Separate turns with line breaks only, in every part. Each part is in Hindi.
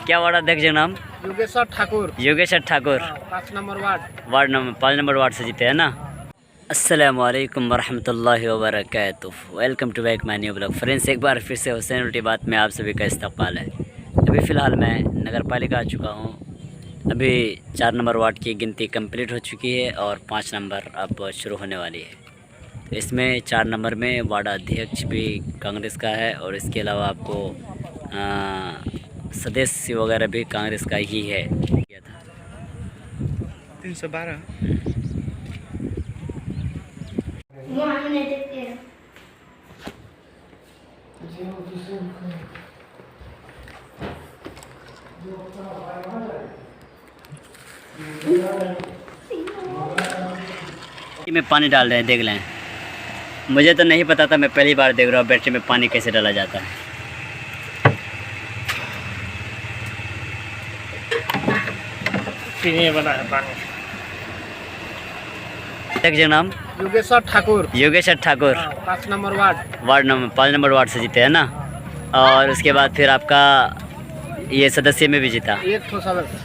क्या वार्ड अध्यक्ष का नाम?
Yogeshwar Thakur.
Yogeshwar Thakur
5 number ward.
Number 5 number ward से जीते हैं ना। अस्सलामु अलैकुम वरहमतुल्लाहि वबरकातुहू। Welcome to back my new blog. Friends, एक बार फिर से हुसैन उल्टी बात में आप सभी का इस्तकबाल है। अभी फ़िलहाल मैं नगर पालिका आ चुका हूँ। अभी 4 नंबर वार्ड की गिनती कंप्लीट हो चुकी है और 5 नंबर अब शुरू होने वाली है। तो इसमें 4 नंबर में वार्ड अध्यक्ष भी कांग्रेस का है और इसके अलावा आपको सदस्य वगैरह भी कांग्रेस का ही है।
312।
में पानी डाल रहे हैं, देख लें। मुझे तो नहीं पता था, मैं पहली बार देख रहा हूँ बैटरी में पानी कैसे डाला जाता है।
पीने वाला है पानी।
अध्यक्ष का नाम?
Yogeshwar Thakur.
Yogeshwar Thakur
5 number ward.
Number 5 number ward से जीते हैं ना। और उसके बाद फिर आपका ये सदस्य में भी जीता,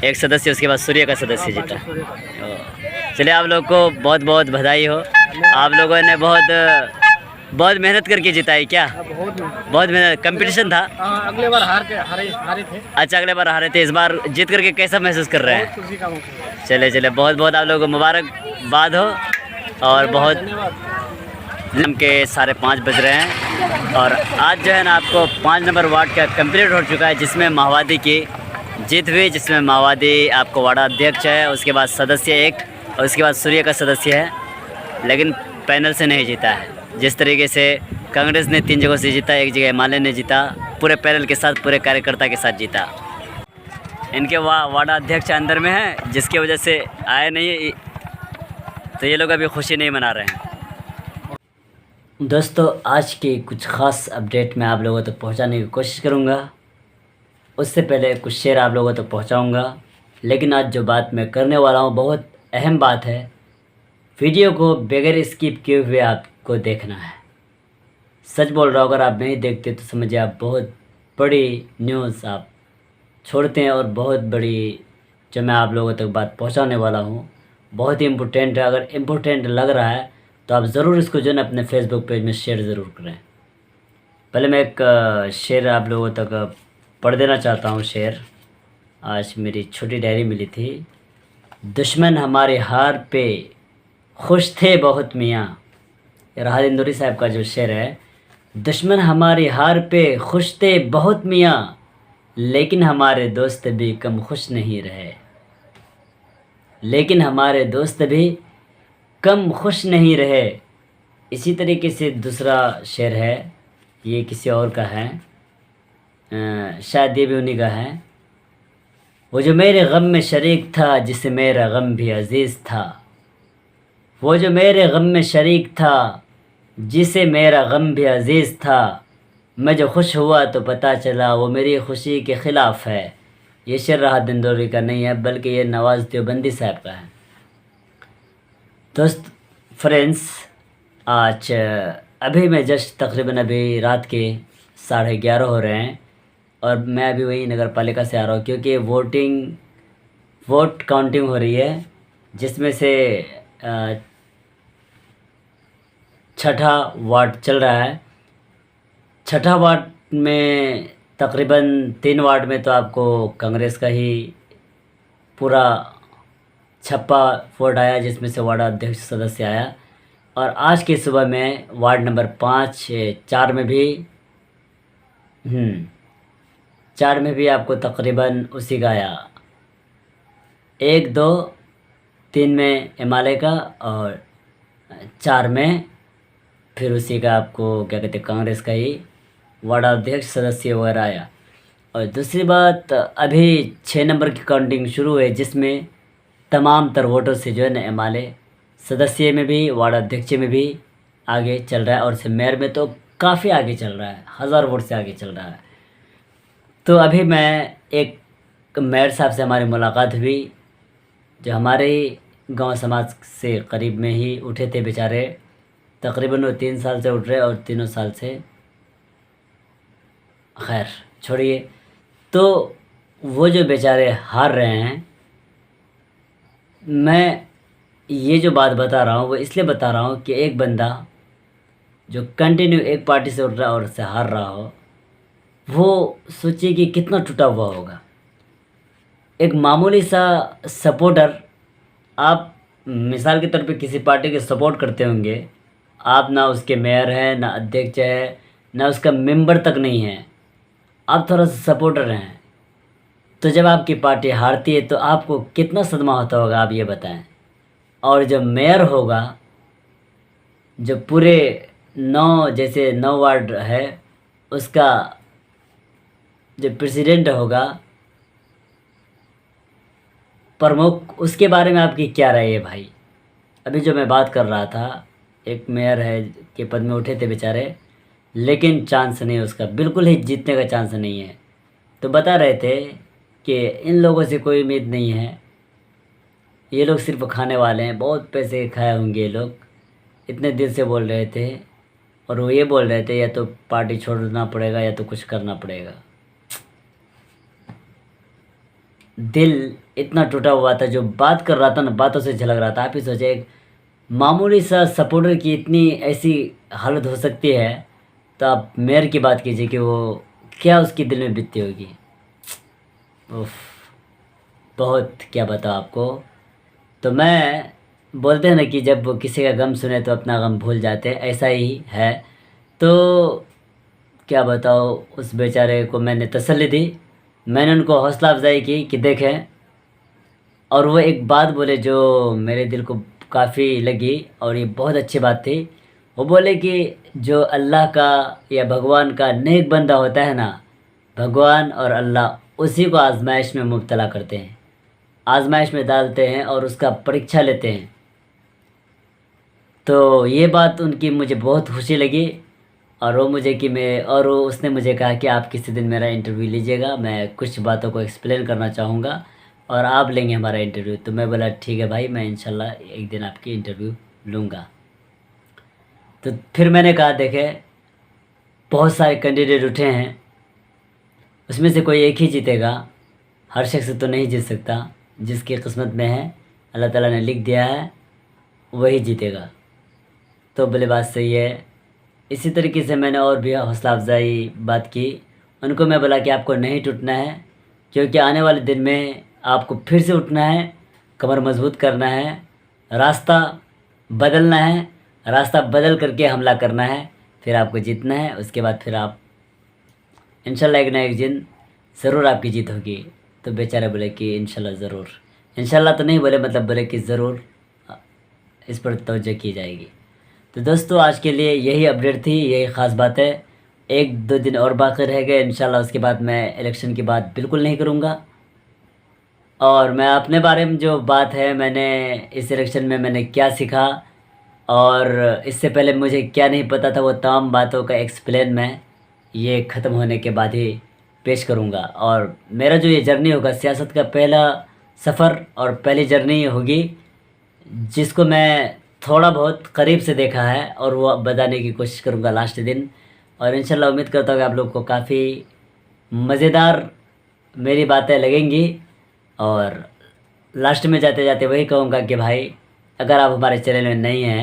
एक सदस्य। उसके बाद सूर्य का सदस्य जीता। चलिए, आप लोग को बहुत बहुत बधाई हो। आप लोगों ने बहुत मेहनत करके जिताई क्या? बहुत मेहनत, कंपटीशन था।
अगले बार हारे थे।
अच्छा, अगले बार हारे थे। इस बार जीत करके कैसा महसूस कर रहे हैं?
खुशी का मौका।
चले बहुत बहुत आप लोगों को मुबारकबाद हो। और बहुत के 5:30 बज रहे हैं और आज जो है ना आपको 5 नंबर वार्ड का कंप्लीट हो चुका है, जिसमें माओवादी की जीत हुई, जिसमें माओवादी आपको वार्ड अध्यक्ष है, उसके बाद सदस्य एक, और उसके बाद सूर्य का सदस्य है। लेकिन पैनल से नहीं जीता है। जिस तरीके से कांग्रेस ने 3 जगहों से जीता, एक जगह हिमालय ने जीता, पूरे पैनल के साथ, पूरे कार्यकर्ता के साथ जीता। इनके वार्ड अध्यक्ष अंदर में है, जिसकी वजह से आए नहीं, तो ये लोग अभी खुशी नहीं मना रहे हैं। दोस्तों, आज की कुछ ख़ास अपडेट मैं आप लोगों तक पहुंचाने की कोशिश करूंगा। उससे पहले कुछ शेयर आप लोगों तक पहुंचाऊंगा। लेकिन आज जो बात मैं करने वाला हूं बहुत अहम बात है। वीडियो को बगैर स्किप किए हुए आपको देखना है। सच बोल रहा हूँ, अगर आप नहीं देखते तो समझिए आप बहुत बड़ी न्यूज़ आप छोड़ते हैं। और बहुत बड़ी जो मैं आप लोगों तक बात पहुँचाने वाला हूँ बहुत ही इम्पोर्टेंट है। अगर इम्पोर्टेंट लग रहा है तो आप ज़रूर इसको जो है अपने फेसबुक पेज में शेयर ज़रूर करें। पहले मैं एक शेर आप लोगों तक पढ़ देना चाहता हूँ। शेर आज मेरी छोटी डायरी मिली थी। दुश्मन हमारे हार पे खुश थे बहुत मियाँ। राहत इंदौरी साहब का जो शेर है, दुश्मन हमारे हार पे खुश थे बहुत मियाँ, लेकिन हमारे दोस्त भी कम खुश नहीं रहे। लेकिन हमारे दोस्त भी कम खुश नहीं रहे। इसी तरीके से दूसरा शेर है, ये किसी और का है, शायद ये भी उन्हीं का है। वो जो मेरे गम में शरीक था, जिसे मेरा गम भी अजीज़ था। वो जो मेरे गम में शरीक था, जिसे मेरा गम भी अजीज़ था। मैं जो खुश हुआ तो पता चला वो मेरी खुशी के ख़िलाफ़ है। ये शेर राहत इंदौरी का नहीं है, बल्कि ये नवाज़ देवबंदी साहब का है। दोस्त फ्रेंड्स, आज अभी मैं जस्ट तकरीबन अभी रात के 11:30 हो रहे हैं और मैं अभी वही नगर पालिका से आ रहा हूँ, क्योंकि वोट काउंटिंग हो रही है, जिसमें से 6ठा वार्ड चल रहा है। 6ठा वार्ड में तकरीबन 3 वार्ड में तो आपको कांग्रेस का ही पूरा छप्पा वोट आया, जिसमें से वार्ड अध्यक्ष सदस्य आया। और आज की सुबह में वार्ड नंबर 5, 4 में भी 4 में भी आपको तकरीबन उसी का आया। 1, 2, 3 में हिमालय का और 4 में फिर उसी का आपको क्या कहते हैं कांग्रेस का ही वार्ड अध्यक्ष सदस्य वगैरह आया। और दूसरी बात, अभी 6 नंबर की काउंटिंग शुरू है, जिसमें तमाम तर वोटों से जो है ना हिमालय सदस्य में भी, वार्ड अध्यक्ष में भी आगे चल रहा है। और मेयर में तो काफ़ी आगे चल रहा है, 1000 वोट से आगे चल रहा है। तो अभी मैं एक मेयर साहब से हमारी मुलाकात हुई, जो हमारे ही गाँव समाज से करीब में ही उठे थे बेचारे। तकरीबन वो 3 साल से उठ रहे और 3 साल से, खैर छोड़िए। तो वो जो बेचारे हार रहे हैं, मैं ये जो बात बता रहा हूँ वो इसलिए बता रहा हूँ कि एक बंदा जो कंटिन्यू एक पार्टी से उठ रहा और उससे हार रहा हो, वो सोचिए कि कितना टूटा हुआ होगा। एक मामूली सा सपोर्टर, आप मिसाल के तौर पे किसी पार्टी के सपोर्ट करते होंगे, आप ना उसके मेयर हैं, ना अध्यक्ष है, ना उसका मेंबर तक नहीं है, आप थोड़ा सा सपोर्टर हैं। तो जब आपकी पार्टी हारती है तो आपको कितना सदमा होता होगा, आप ये बताएं। और जब मेयर होगा, जब पूरे 9 जैसे 9 वार्ड है उसका जब प्रेसिडेंट होगा, प्रमुख, उसके बारे में आपकी क्या राय है भाई? अभी जो मैं बात कर रहा था, एक मेयर है के पद में उठे थे बेचारे, लेकिन चांस नहीं उसका, बिल्कुल ही जीतने का चांस नहीं है। तो बता रहे थे कि इन लोगों से कोई उम्मीद नहीं है, ये लोग सिर्फ खाने वाले हैं, बहुत पैसे खाए होंगे ये लोग, इतने दिल से बोल रहे थे। और वो ये बोल रहे थे या तो पार्टी छोड़ना पड़ेगा या तो कुछ करना पड़ेगा। दिल इतना टूटा हुआ था, जो बात कर रहा था ना, बातों से झलक रहा था। आप ही सोचे, एक मामूली सा सपोर्टर की इतनी ऐसी हालत हो सकती है, तो आप मेयर की बात कीजिए कि वो क्या उसकी दिल में बीतती होगी। उफ, बहुत क्या बताओ आपको। तो मैं, बोलते हैं ना कि जब किसी का गम सुने तो अपना गम भूल जाते हैं, ऐसा ही है। तो क्या बताओ, उस बेचारे को मैंने तसल्ली दी, मैंने उनको हौसला अफजाई की कि देखें, और वो एक बात बोले जो मेरे दिल को काफ़ी लगी और ये बहुत अच्छी बात थी। वो बोले कि जो अल्लाह का या भगवान का नेक बंदा होता है ना, भगवान और अल्लाह उसी को आजमाइश में मुब्तला करते हैं, आजमाइश में डालते हैं और उसका परीक्षा लेते हैं। तो ये बात उनकी मुझे बहुत खुशी लगी। और वो मुझे कि मैं, और वो उसने मुझे कहा कि आप किसी दिन मेरा इंटरव्यू लीजिएगा, मैं कुछ बातों को एक्सप्लेन करना चाहूँगा और आप लेंगे हमारा इंटरव्यू। तो मैं बोला ठीक है भाई, मैं इंशाल्लाह एक दिन आपकी इंटरव्यू लूँगा। तो फिर मैंने कहा देखे, बहुत सारे कैंडिडेट उठे हैं, उसमें से कोई एक ही जीतेगा, हर शख्स तो नहीं जीत सकता। जिसकी किस्मत में है, अल्लाह ताला ने लिख दिया है, वही जीतेगा। तो बोले बात सही है। इसी तरीके से मैंने और भी हौसला अफजाई बात की उनको। मैं बोला कि आपको नहीं टूटना है, क्योंकि आने वाले दिन में आपको फिर से उठना है, कमर मजबूत करना है, रास्ता बदलना है, रास्ता बदल करके हमला करना है, फिर आपको जीतना है। उसके बाद फिर आप इंशाल्लाह एक ना एक दिन ज़रूर आपकी जीत होगी। तो बेचारे बोले कि इंशाल्लाह ज़रूर, इंशाल्लाह तो नहीं बोले, मतलब बोले कि ज़रूर इस पर तवज्जो की जाएगी। तो दोस्तों, आज के लिए यही अपडेट थी, यही ख़ास बात है। 1-2 दिन और बाकी रह गए, इंशाल्लाह उसके बाद मैं इलेक्शन की बात बिल्कुल नहीं करूँगा। और मैं अपने बारे में जो बात है, मैंने इस इलेक्शन में मैंने क्या सीखा और इससे पहले मुझे क्या नहीं पता था, वो तमाम बातों का एक्सप्लेन मैं ये ख़त्म होने के बाद ही पेश करूँगा। और मेरा जो ये जर्नी होगा, सियासत का पहला सफ़र और पहली जर्नी होगी, जिसको मैं थोड़ा बहुत करीब से देखा है और वो बताने की कोशिश करूँगा लास्ट दिन। और इंशाल्लाह उम्मीद करता हूँ कि आप लोग को काफ़ी मज़ेदार मेरी बातें लगेंगी। और लास्ट में जाते जाते वही कहूँगा कि भाई, अगर आप हमारे चैनल में नहीं हैं